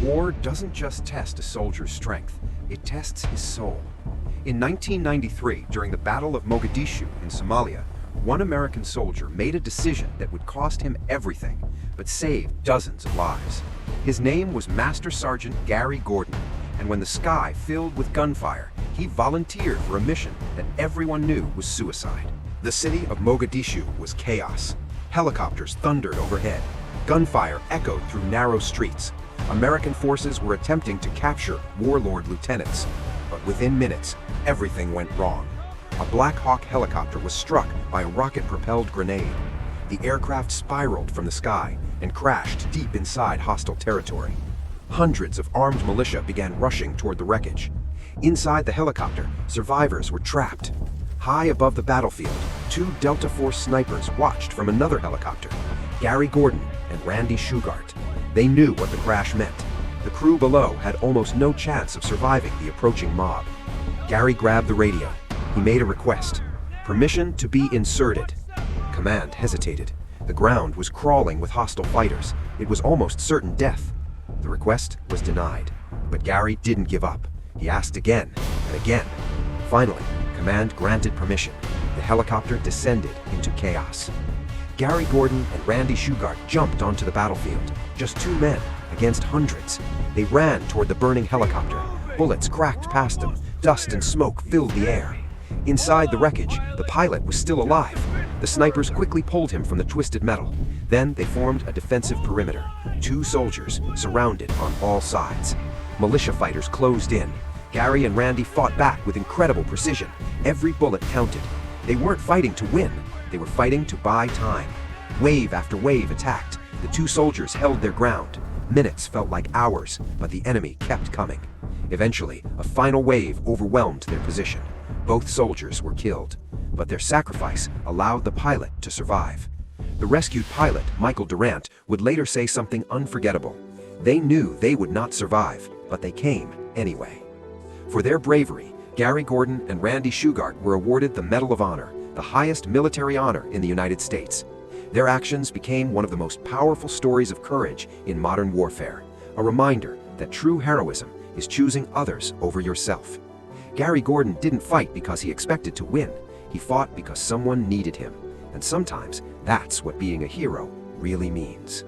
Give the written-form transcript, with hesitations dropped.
War doesn't just test a soldier's strength, it tests his soul. In 1993, during the Battle of Mogadishu in Somalia, one American soldier made a decision that would cost him everything, but saved dozens of lives. His name was Master Sergeant Gary Gordon, and when the sky filled with gunfire, he volunteered for a mission that everyone knew was suicide. The city of Mogadishu was chaos. Helicopters thundered overhead. Gunfire echoed through narrow streets. American forces were attempting to capture warlord lieutenants. But within minutes, everything went wrong. A Black Hawk helicopter was struck by a rocket-propelled grenade. The aircraft spiraled from the sky and crashed deep inside hostile territory. Hundreds of armed militia began rushing toward the wreckage. Inside the helicopter, survivors were trapped. High above the battlefield, two Delta Force snipers watched from another helicopter, Gary Gordon and Randy Shugart. They knew what the crash meant. The crew below had almost no chance of surviving the approaching mob. Gary grabbed the radio. He made a request. Permission to be inserted. Command hesitated. The ground was crawling with hostile fighters. It was almost certain death. The request was denied. But Gary didn't give up. He asked again and again. Finally, command granted permission. The helicopter descended into chaos. Gary Gordon and Randy Shugart jumped onto the battlefield. Just two men against hundreds. They ran toward the burning helicopter. Bullets cracked past them. Dust and smoke filled the air. Inside the wreckage, the pilot was still alive. The snipers quickly pulled him from the twisted metal. Then they formed a defensive perimeter. Two soldiers surrounded on all sides. Militia fighters closed in. Gary and Randy fought back with incredible precision. Every bullet counted. They weren't fighting to win. They were fighting to buy time. Wave after wave attacked. The two soldiers held their ground. Minutes felt like hours, but the enemy kept coming. Eventually, a final wave overwhelmed their position. Both soldiers were killed, but their sacrifice allowed the pilot to survive. The rescued pilot, Michael Durant, would later say something unforgettable. They knew they would not survive, but they came anyway. For their bravery, Gary Gordon and Randy Shugart were awarded the Medal of Honor, the highest military honor in the United States. Their actions became one of the most powerful stories of courage in modern warfare, a reminder that true heroism is choosing others over yourself. Gary Gordon didn't fight because he expected to win. He fought because someone needed him. And sometimes that's what being a hero really means.